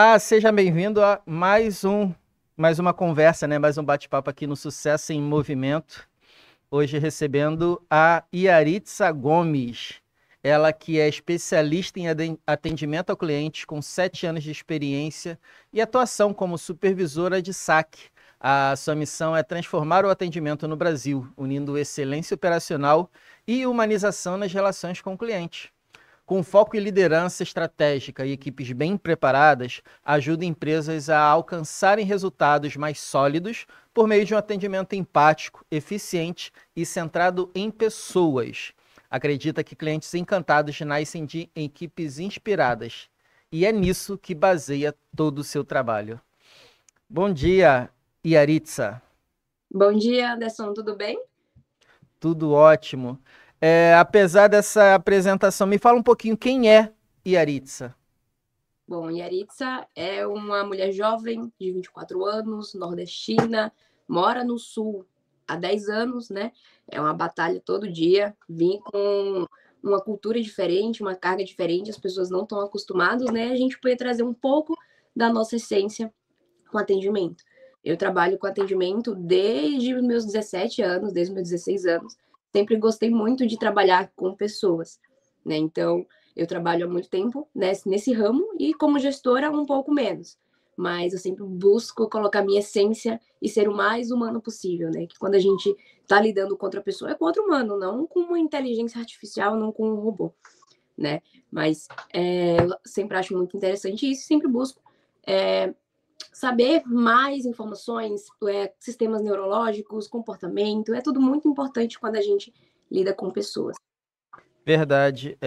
Olá, seja bem-vindo a mais uma conversa, né? Mais um bate-papo aqui no Sucesso em Movimento. Hoje recebendo a Yaritza Gomes, ela que é especialista em atendimento ao cliente com 7 anos de experiência e atuação como supervisora de saque. A sua missão é transformar o atendimento no Brasil, unindo excelência operacional e humanização nas relações com o cliente. Com foco em liderança estratégica e equipes bem preparadas, ajuda empresas a alcançarem resultados mais sólidos por meio de um atendimento empático, eficiente e centrado em pessoas. Acredita que clientes encantados nascem de equipes inspiradas. E é nisso que baseia todo o seu trabalho. Bom dia, Yaritza. Bom dia, Anderson, tudo bem? Tudo ótimo. Apesar dessa apresentação, me fala um pouquinho quem é Yaritza. Bom, Yaritza é uma mulher jovem de 24 anos, nordestina, mora no Sul há 10 anos, né? É uma batalha todo dia. Vim com uma cultura diferente, uma carga diferente, as pessoas não estão acostumadas, né? A gente pode trazer um pouco da nossa essência com atendimento. Eu trabalho com atendimento desde os meus 17 anos, desde os meus 16 anos. Sempre gostei muito de trabalhar com pessoas, né? Então, eu trabalho há muito tempo nesse ramo e como gestora um pouco menos. Mas eu sempre busco colocar minha essência e ser o mais humano possível, né? Que quando a gente está lidando com outra pessoa, é com outro humano, não com uma inteligência artificial, não com um robô, né? Mas eu sempre acho muito interessante isso, sempre busco saber mais informações, sistemas neurológicos, comportamento, é tudo muito importante quando a gente lida com pessoas. Verdade.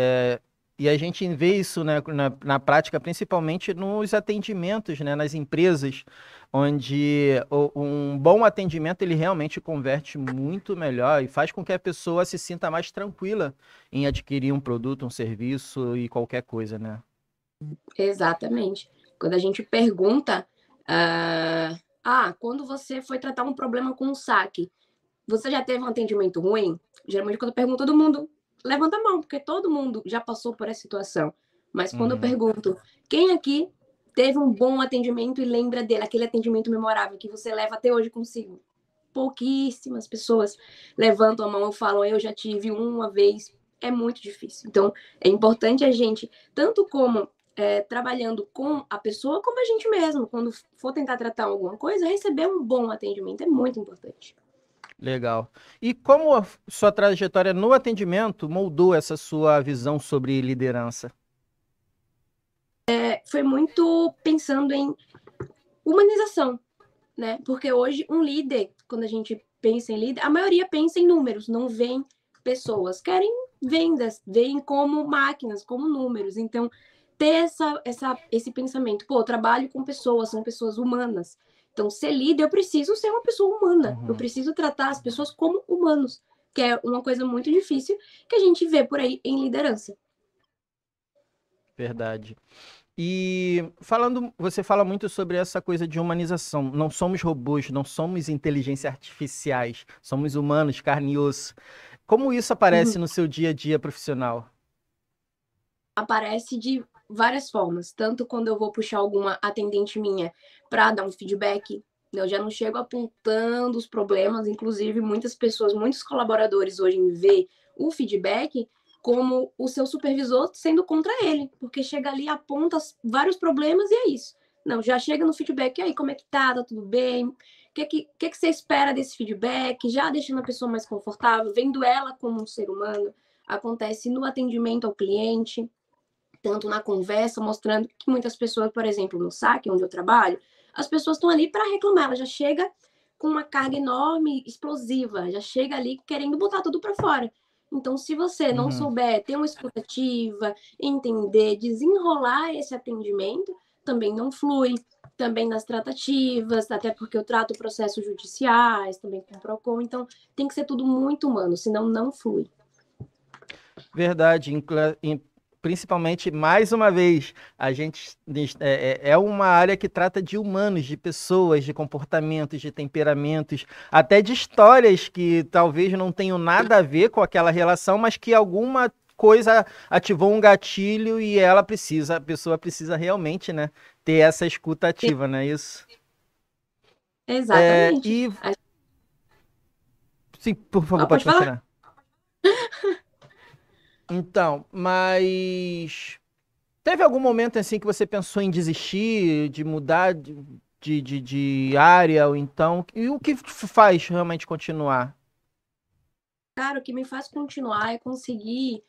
E a gente vê isso, né, na prática, principalmente nos atendimentos, né, nas empresas, onde um bom atendimento ele realmente converte muito melhor e faz com que a pessoa se sinta mais tranquila em adquirir um produto, um serviço e qualquer coisa, né? Exatamente. Quando a gente pergunta, quando você foi tratar um problema com um saque, você já teve um atendimento ruim? Geralmente, quando eu pergunto, todo mundo levanta a mão, porque todo mundo já passou por essa situação. Mas quando eu Uhum. pergunto, quem aqui teve um bom atendimento e lembra dele, aquele atendimento memorável que você leva até hoje consigo? Pouquíssimas pessoas levantam a mão e falam, eu já tive uma vez. É muito difícil. Então, é importante a gente, tanto como trabalhando com a pessoa, como a gente mesmo, quando for tentar tratar alguma coisa, receber um bom atendimento é muito importante. Legal. E como a sua trajetória no atendimento moldou essa sua visão sobre liderança? Foi muito pensando em humanização, né? Porque hoje um líder, quando a gente pensa em líder, a maioria pensa em números, não vem pessoas, querem vendas, veem como máquinas, como números. Então, ter esse pensamento, pô, eu trabalho com pessoas, são pessoas humanas. Então, ser líder, eu preciso ser uma pessoa humana. Eu Uhum. preciso tratar as pessoas como humanos, que é uma coisa muito difícil que a gente vê por aí em liderança. Verdade. E você fala muito sobre essa coisa de humanização. Não somos robôs, não somos inteligência artificiais, somos humanos, carne e osso. Como isso aparece Uhum. no seu dia a dia profissional? Aparece de várias formas, tanto quando eu vou puxar alguma atendente minha para dar um feedback, eu já não chego apontando os problemas, inclusive muitas pessoas, muitos colaboradores hoje veem o feedback como o seu supervisor sendo contra ele, porque chega ali, aponta vários problemas e é isso. Não, já chega no feedback, e aí, como é que tá tudo bem? O que você espera desse feedback? Já deixando a pessoa mais confortável, vendo ela como um ser humano. Acontece no atendimento ao cliente, tanto na conversa, mostrando que muitas pessoas, por exemplo, no saque, onde eu trabalho, as pessoas estão ali para reclamar, ela já chega com uma carga enorme, explosiva, já chega ali querendo botar tudo para fora. Então, se você não Uhum. souber ter uma escutativa, entender, desenrolar esse atendimento, também não flui. Também nas tratativas, até porque eu trato processos judiciais, também com o PROCON, então tem que ser tudo muito humano, senão não flui. Verdade. Principalmente, mais uma vez, a gente é uma área que trata de humanos, de pessoas, de comportamentos, de temperamentos, até de histórias que talvez não tenham nada a ver com aquela relação, mas que alguma coisa ativou um gatilho e a pessoa precisa realmente, né, ter essa escuta ativa, não é isso? Exatamente. E, sim, por favor, Não, pode pode falar. continuar. Então, mas teve algum momento assim que você pensou em desistir, de mudar de área, ou então, e o que faz realmente continuar? Cara, o que me faz continuar é conseguir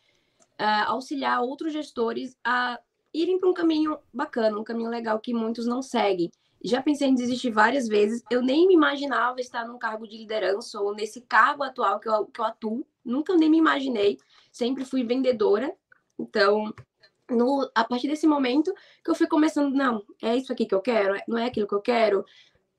auxiliar outros gestores a irem para um caminho bacana, um caminho legal que muitos não seguem. Já pensei em desistir várias vezes. Eu nem me imaginava estar num cargo de liderança ou nesse cargo atual que eu atuo. Nunca nem me imaginei. Sempre fui vendedora. Então, a partir desse momento que eu fui começando, não, é isso aqui que eu quero, não é aquilo que eu quero.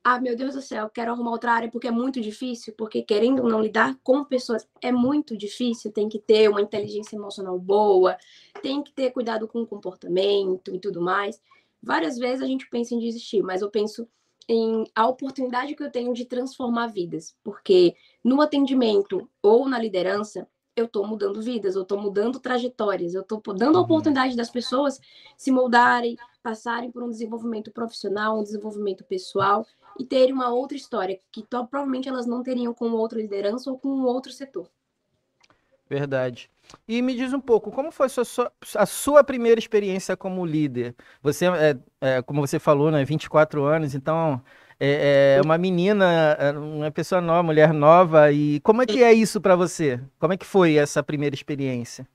Ah, meu Deus do céu, quero arrumar outra área porque é muito difícil, porque querendo ou não lidar com pessoas é muito difícil, tem que ter uma inteligência emocional boa, tem que ter cuidado com o comportamento e tudo mais. Várias vezes a gente pensa em desistir, mas eu penso em a oportunidade que eu tenho de transformar vidas, porque no atendimento ou na liderança, eu estou mudando vidas, eu estou mudando trajetórias, eu estou dando a Uhum. oportunidade das pessoas se moldarem, passarem por um desenvolvimento profissional, um desenvolvimento pessoal e terem uma outra história que provavelmente elas não teriam com outra liderança ou com outro setor. Verdade. E me diz um pouco, como foi a sua primeira experiência como líder? Você, como você falou, né, 24 anos, então é uma menina, uma pessoa nova, mulher nova, e como é que é isso para você? Como é que foi essa primeira experiência?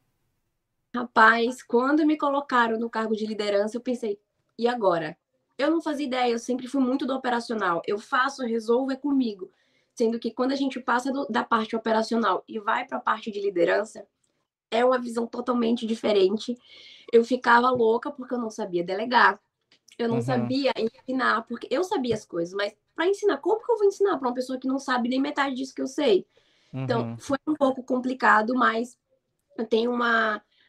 Rapaz, quando me colocaram no cargo de liderança, eu pensei, e agora? Eu não fazia ideia, eu sempre fui muito do operacional. Eu faço, eu resolvo, é comigo. Sendo que quando a gente passa da parte operacional e vai para a parte de liderança, é uma visão totalmente diferente. Eu ficava louca porque eu não sabia delegar, eu não Uhum, sabia ensinar, porque eu sabia as coisas, mas para ensinar, como que eu vou ensinar para uma pessoa que não sabe nem metade disso que eu sei? Então, uhum, foi um pouco complicado, mas eu tenho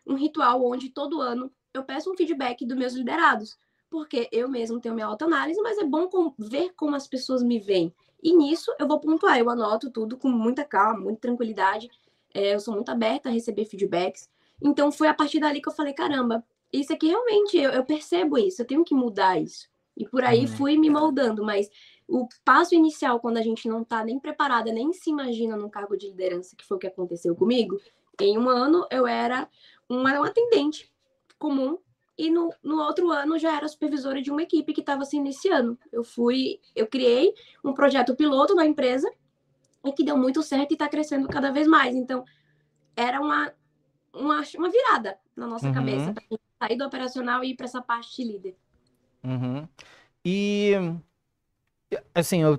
um ritual onde todo ano eu peço um feedback dos meus liderados, porque eu mesmo tenho minha autoanálise, mas é bom ver como as pessoas me veem. E nisso eu vou pontuar, eu anoto tudo com muita calma, muita tranquilidade. Eu sou muito aberta a receber feedbacks. Então foi a partir dali que eu falei, caramba, isso aqui realmente, eu percebo isso, eu tenho que mudar isso. E por aí uhum. fui me moldando, mas o passo inicial, quando a gente não está nem preparada, nem se imagina num cargo de liderança, que foi o que aconteceu comigo, em um ano eu era uma atendente comum e no outro ano já era supervisora de uma equipe que estava se iniciando. Eu criei um projeto piloto na empresa e que deu muito certo e está crescendo cada vez mais. Então, era uma virada na nossa cabeça Uhum, para sair do operacional e ir para essa parte de líder. uhum. E assim, eu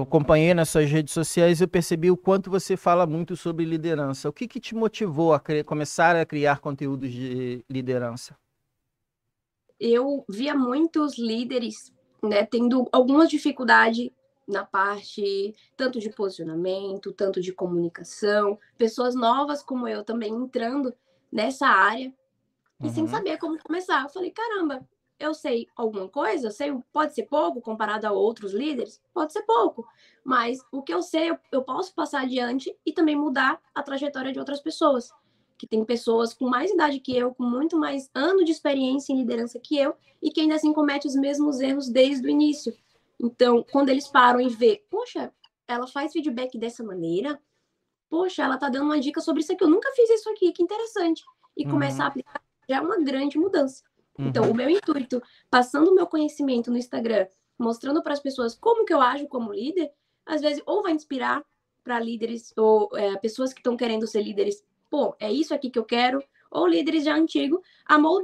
acompanhei nas suas redes sociais e eu percebi o quanto você fala muito sobre liderança. O que que te motivou a começar a criar conteúdos de liderança? Eu via muitos líderes, né, tendo alguma dificuldade na parte tanto de posicionamento, tanto de comunicação, pessoas novas como eu também entrando nessa área e sem Uhum, saber como começar. Eu falei, caramba, eu sei alguma coisa, eu sei, pode ser pouco comparado a outros líderes, pode ser pouco, mas o que eu sei, eu posso passar adiante e também mudar a trajetória de outras pessoas. Que tem pessoas com mais idade que eu, com muito mais anos de experiência em liderança que eu, e que ainda assim comete os mesmos erros desde o início. Então, quando eles param e vê, poxa, ela faz feedback dessa maneira, poxa, ela tá dando uma dica sobre isso aqui, eu nunca fiz isso aqui, que interessante. E começar a uhum, aplicar já é uma grande mudança. Então, o uhum, meu intuito, passando o meu conhecimento no Instagram, mostrando para as pessoas como que eu ajo como líder, às vezes ou vai inspirar para líderes ou pessoas que estão querendo ser líderes, pô, é isso aqui que eu quero, ou líderes já antigos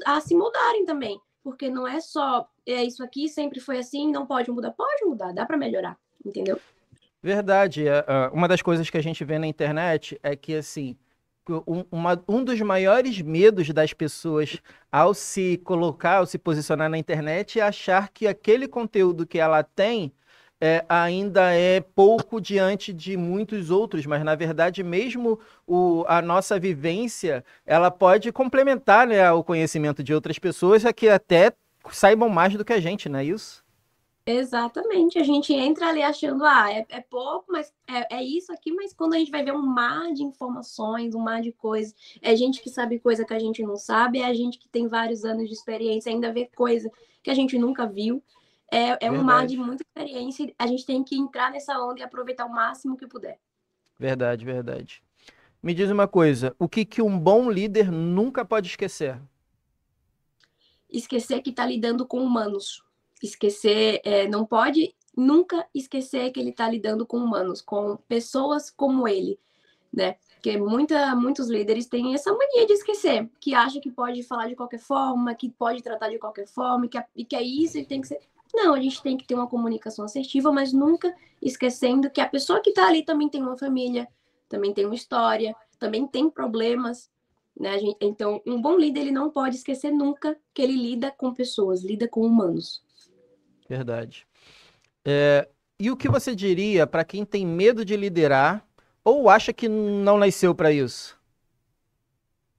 a se moldarem também, porque não é só é isso aqui, sempre foi assim, não pode mudar, dá para melhorar, entendeu? verdade. Uma das coisas que a gente vê na internet é que, assim, um dos maiores medos das pessoas ao se colocar, ao se posicionar na internet é achar que aquele conteúdo que ela tem ainda é pouco diante de muitos outros, mas na verdade, mesmo a nossa vivência, ela pode complementar, né, o conhecimento de outras pessoas, que até saibam mais do que a gente, não é isso? Exatamente, a gente entra ali achando, é pouco, mas é isso aqui, mas quando a gente vai ver um mar de informações, um mar de coisas, é gente que sabe coisa que a gente não sabe, é a gente que tem vários anos de experiência, ainda vê coisa que a gente nunca viu, é um mar de Verdade, muita experiência, e a gente tem que entrar nessa onda e aproveitar o máximo que puder. verdade, verdade. Me diz uma coisa, o que que um bom líder nunca pode esquecer? Esquecer que está lidando com humanos, esquecer, não pode nunca esquecer que ele está lidando com humanos, com pessoas como ele, né? Porque muitos líderes têm essa mania de esquecer, que acha que pode falar de qualquer forma, que pode tratar de qualquer forma, e que é isso, ele tem que ser. Não, a gente tem que ter uma comunicação assertiva, mas nunca esquecendo que a pessoa que está ali também tem uma família, também tem uma história, também tem problemas, né? Então, um bom líder ele não pode esquecer nunca que ele lida com pessoas, lida com humanos. Verdade. É, e o que você diria para quem tem medo de liderar ou acha que não nasceu para isso?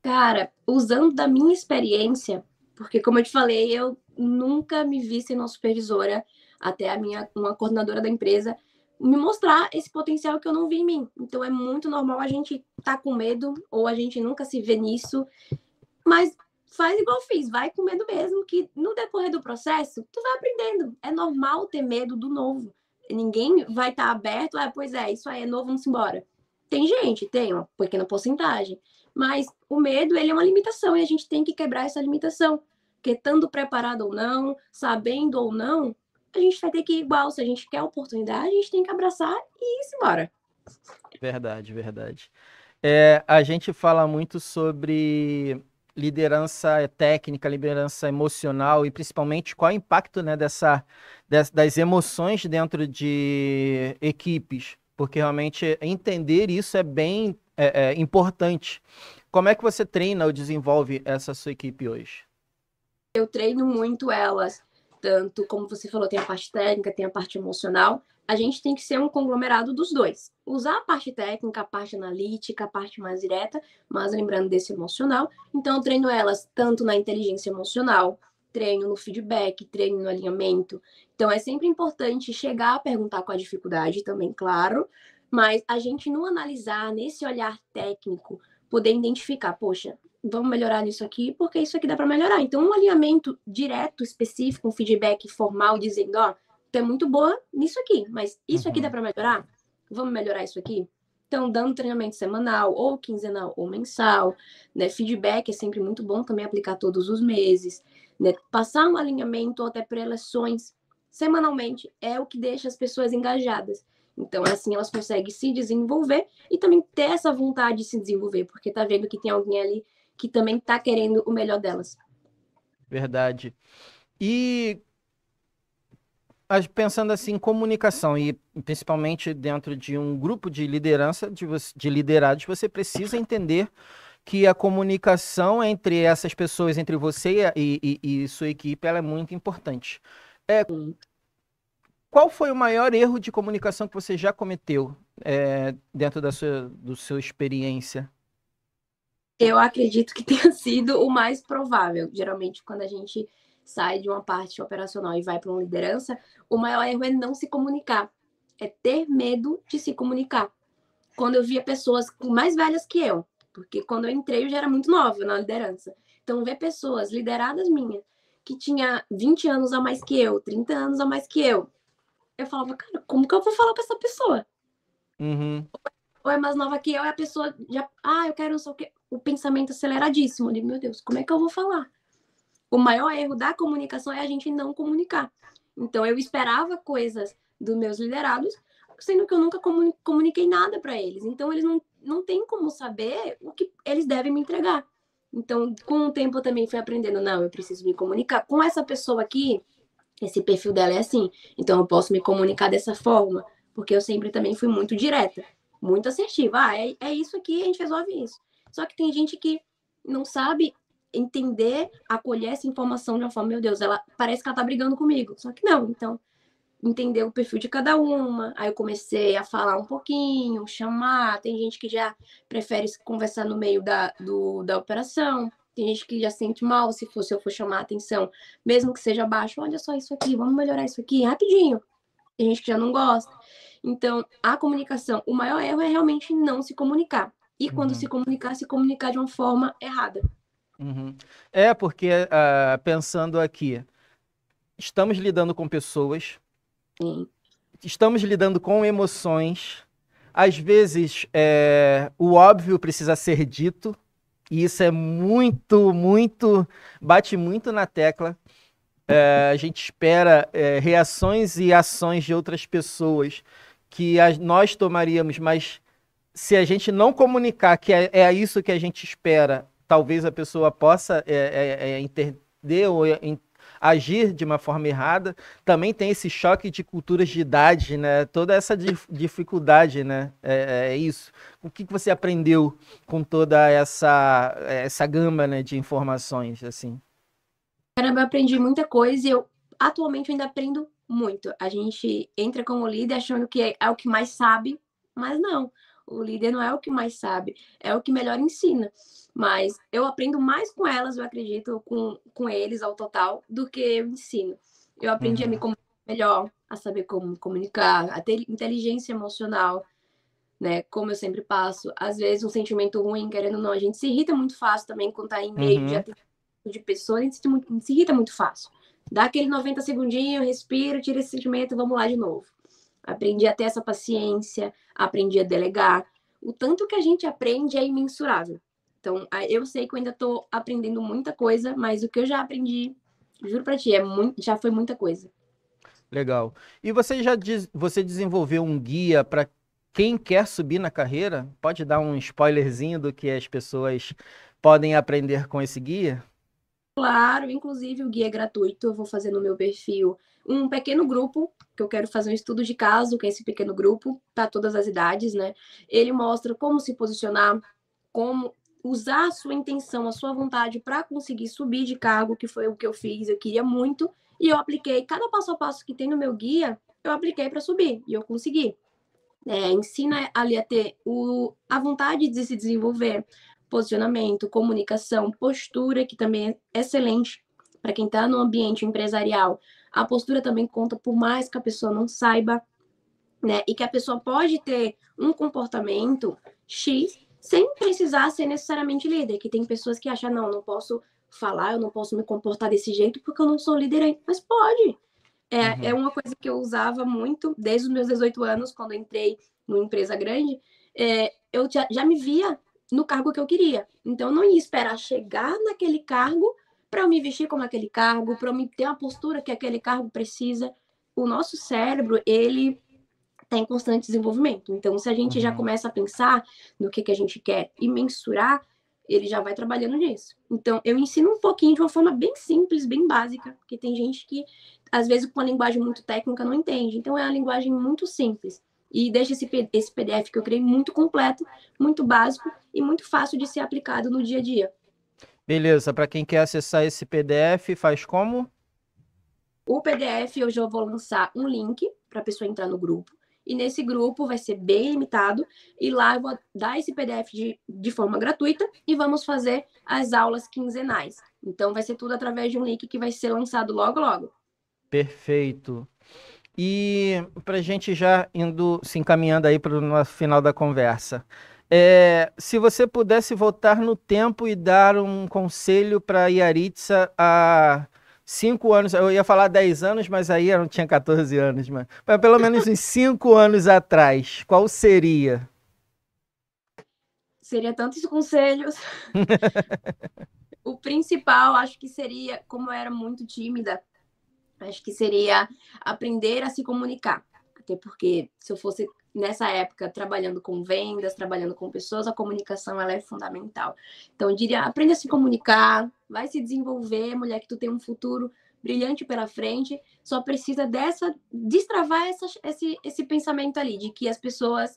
Cara, usando da minha experiência, porque como eu te falei, eu nunca me vi sendo uma supervisora até uma coordenadora da empresa me mostrar esse potencial que eu não vi em mim. Então é muito normal a gente estar com medo ou a gente nunca se vê nisso, mas faz igual eu fiz, vai com medo mesmo, que no decorrer do processo tu vai aprendendo. É normal ter medo do novo. Ninguém vai estar aberto, pois é, isso aí é novo, vamos embora. Tem gente, tem uma pequena porcentagem, mas o medo, ele é uma limitação e a gente tem que quebrar essa limitação. Porque estando preparado ou não, sabendo ou não, a gente vai ter que ir igual. Se a gente quer a oportunidade, a gente tem que abraçar e ir embora. Verdade, verdade. É, a gente fala muito sobre liderança técnica, liderança emocional e principalmente qual é o impacto, né, das emoções dentro de equipes, porque realmente entender isso é bem importante. Como é que você treina ou desenvolve essa sua equipe hoje? Eu treino muito elas, tanto como você falou, tem a parte técnica, tem a parte emocional. A gente tem que ser um conglomerado dos dois. Usar a parte técnica, a parte analítica, a parte mais direta, mas lembrando desse emocional. Então, eu treino elas tanto na inteligência emocional, treino no feedback, treino no alinhamento. Então, é sempre importante chegar a perguntar com a dificuldade também, claro, mas a gente não analisar nesse olhar técnico, poder identificar, poxa, vamos melhorar nisso aqui, porque isso aqui dá para melhorar. Então, um alinhamento direto, específico, um feedback formal, dizendo, ó, tu é muito boa nisso aqui, mas isso aqui dá Uhum. para melhorar? Vamos melhorar isso aqui? Então, dando treinamento semanal, ou quinzenal, ou mensal, né? Feedback é sempre muito bom também aplicar todos os meses, né? Passar um alinhamento ou até preleções semanalmente é o que deixa as pessoas engajadas. Então, assim, elas conseguem se desenvolver e também ter essa vontade de se desenvolver, porque tá vendo que tem alguém ali que também tá querendo o melhor delas. Verdade. E pensando assim, em comunicação, e principalmente dentro de um grupo de liderança, de liderados, você precisa entender que a comunicação entre essas pessoas, entre você e sua equipe, ela é muito importante. É, qual foi o maior erro de comunicação que você já cometeu, dentro do sua experiência? Eu acredito que tenha sido o mais provável. Geralmente, quando a gente sai de uma parte operacional e vai para uma liderança, o maior erro é não se comunicar, é ter medo de se comunicar. Quando eu via pessoas mais velhas que eu, porque quando eu entrei eu já era muito nova na liderança. Então, ver pessoas lideradas minhas, que tinha 20 anos a mais que eu, 30 anos a mais que eu falava, cara, como que eu vou falar com essa pessoa? Uhum, Ou é mais nova que eu, e a pessoa já, eu quero não sei o quê. O pensamento aceleradíssimo. Eu digo, meu Deus, como é que eu vou falar? O maior erro da comunicação é a gente não comunicar. Então, eu esperava coisas dos meus liderados, sendo que eu nunca comuniquei nada para eles. Então, eles não têm como saber o que eles devem me entregar. Então, com o tempo, eu também fui aprendendo, não, eu preciso me comunicar com essa pessoa aqui, esse perfil dela é assim, então eu posso me comunicar dessa forma, porque eu sempre também fui muito direta, muito assertiva. É isso aqui, a gente resolve isso. Só que tem gente que não sabe entender, acolher essa informação de uma forma, meu Deus, ela parece que ela tá brigando comigo. Só que não, então, entender o perfil de cada uma. Aí eu comecei a falar um pouquinho, chamar. Tem gente que já prefere conversar no meio da operação. Tem gente que já sente mal se eu for chamar a atenção, mesmo que seja baixo. Olha só isso aqui, vamos melhorar isso aqui rapidinho. Tem gente que já não gosta. Então, a comunicação, o maior erro é realmente não se comunicar. E quando se comunicar de uma forma errada. Uhum. Porque, pensando aqui, estamos lidando com pessoas, Sim. estamos lidando com emoções, às vezes o óbvio precisa ser dito, e isso é bate muito na tecla. A gente espera reações e ações de outras pessoas que nós tomaríamos, mas se a gente não comunicar que é isso que a gente espera, talvez a pessoa possa entender ou agir de uma forma errada. Também tem esse choque de culturas de idade, né? Toda essa dificuldade, né? É isso. O que você aprendeu com toda essa gama, né, de informações, assim? Caramba, eu aprendi muita coisa e eu atualmente ainda aprendo muito. A gente entra como líder achando que é o que mais sabe, mas não. O líder não é o que mais sabe, é o que melhor ensina. Mas eu aprendo mais com elas, eu acredito, com eles ao total, do que eu ensino. Eu aprendi a me comunicar melhor, a saber como comunicar, a ter inteligência emocional, né? Como eu sempre passo. Às vezes, um sentimento ruim, querendo ou não, a gente se irrita muito fácil também quando tá em meio de pessoas, a gente se irrita muito fácil. Dá aquele 90 segundinhos, respira, tira esse sentimento, vamos lá de novo. Aprendi a ter essa paciência, aprendi a delegar. O tanto que a gente aprende é imensurável. Então, eu sei que eu ainda estou aprendendo muita coisa, mas o que eu já aprendi, juro para ti, já foi muita coisa. Legal. E você desenvolveu um guia para quem quer subir na carreira? Pode dar um spoilerzinho do que as pessoas podem aprender com esse guia? Claro, inclusive o guia é gratuito, eu vou fazer no meu perfil um pequeno grupo, que eu quero fazer um estudo de caso com esse pequeno grupo, para todas as idades, né? Ele mostra como se posicionar, como usar a sua intenção, a sua vontade para conseguir subir de cargo, que foi o que eu fiz, eu queria muito, e eu apliquei cada passo a passo que tem no meu guia, eu apliquei para subir, e eu consegui. Ensina ali a ter a vontade de se desenvolver, posicionamento, comunicação, postura, que também é excelente para quem está no ambiente empresarial. A postura também conta, por mais que a pessoa não saiba, né? E que a pessoa pode ter um comportamento X sem precisar ser necessariamente líder. Que tem pessoas que acham, não posso falar, eu não posso me comportar desse jeito porque eu não sou líder ainda. Mas pode. É uma coisa que eu usava muito desde os meus 18 anos, quando eu entrei numa empresa grande. Eu já me via no cargo que eu queria. Então, eu não ia esperar chegar naquele cargo para eu me vestir como aquele cargo, para eu me ter a postura que aquele cargo precisa. O nosso cérebro, ele está em constante desenvolvimento. Então, se a gente já começa a pensar no que a gente quer e mensurar, ele já vai trabalhando nisso. Então, eu ensino um pouquinho de uma forma bem simples, bem básica, porque tem gente que, às vezes, com uma linguagem muito técnica, não entende. Então, é uma linguagem muito simples. E deixa esse PDF que eu criei muito completo, muito básico e muito fácil de ser aplicado no dia a dia. Beleza, para quem quer acessar esse PDF, faz como? O PDF eu já vou lançar um link para a pessoa entrar no grupo. E nesse grupo vai ser bem limitado. E lá eu vou dar esse PDF de forma gratuita e vamos fazer as aulas quinzenais. Então vai ser tudo através de um link que vai ser lançado logo, logo. Perfeito. E para a gente já se encaminhando aí para o final da conversa, se você pudesse voltar no tempo e dar um conselho para a Yaritza há 5 anos, eu ia falar 10 anos, mas aí eu não tinha 14 anos, mas pelo menos uns 5 anos atrás, qual seria? Seria tantos conselhos. O principal, acho que seria, como eu era muito tímida, acho que seria aprender a se comunicar. Até porque se eu fosse nessa época trabalhando com vendas, trabalhando com pessoas, a comunicação ela é fundamental. Então eu diria, aprenda a se comunicar, vai se desenvolver, mulher, que tu tem um futuro brilhante pela frente, só precisa destravar esse pensamento ali, de que as pessoas,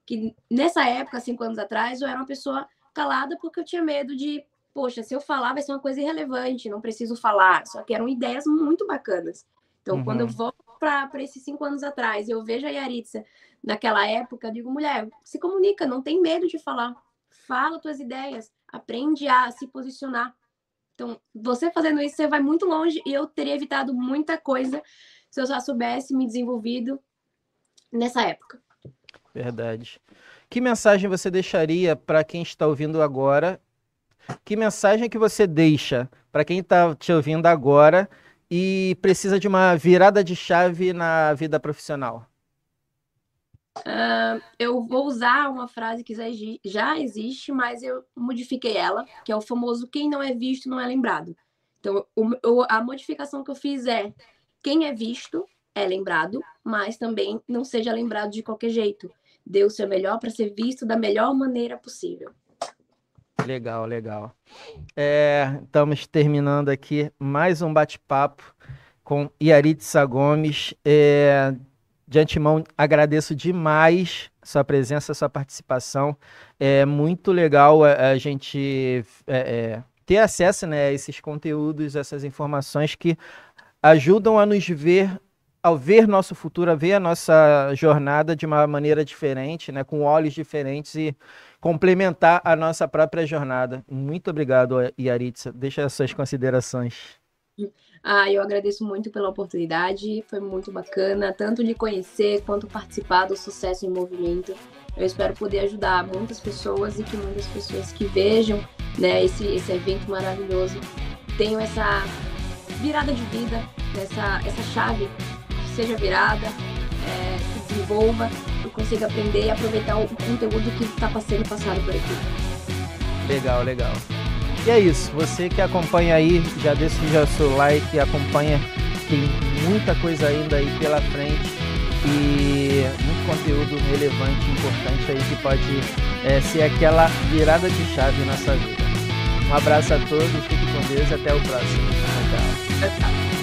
que nessa época, 5 anos atrás, eu era uma pessoa calada porque eu tinha medo de, poxa, se eu falar vai ser uma coisa irrelevante, não preciso falar. Só que eram ideias muito bacanas. Então, quando eu volto para esses 5 anos atrás, eu vejo a Yaritza naquela época, eu digo, mulher, se comunica, não tem medo de falar. fala tuas ideias, aprende a se posicionar. Então, você fazendo isso, você vai muito longe e eu teria evitado muita coisa se eu já soubesse me desenvolvido nessa época. Verdade. Que mensagem você deixaria para quem está ouvindo agora? Que mensagem que você deixa para quem está te ouvindo agora e precisa de uma virada de chave na vida profissional? Eu vou usar uma frase que já existe, mas eu modifiquei ela, que é o famoso quem não é visto não é lembrado. Então, a modificação que eu fiz é quem é visto é lembrado, mas também não seja lembrado de qualquer jeito. Dê o seu melhor para ser visto da melhor maneira possível. Legal, legal. Estamos terminando aqui mais um bate-papo com Yaritza Gomes. De antemão, agradeço demais sua presença, sua participação. É muito legal a gente ter acesso, né, a esses conteúdos, essas informações que ajudam a nos ver, ao ver nosso futuro, a ver a nossa jornada de uma maneira diferente, né, com olhos diferentes e complementar a nossa própria jornada. Muito obrigado, Yaritza. Deixa as suas considerações. Eu agradeço muito pela oportunidade, foi muito bacana, tanto de conhecer quanto participar do Sucesso em Movimento. Eu espero poder ajudar muitas pessoas e que muitas pessoas que vejam, né, esse evento maravilhoso tenham essa virada de vida, essa chave que seja virada, se desenvolva e consiga aprender e aproveitar o conteúdo que está sendo passado por aqui. Legal, legal. E é isso, você que acompanha aí, já deixa o seu like, acompanha, tem muita coisa ainda aí pela frente e muito conteúdo relevante, importante aí que pode ser aquela virada de chave na sua vida. Um abraço a todos, fique com Deus e até o próximo. Tchau, tchau. Tchau, tchau.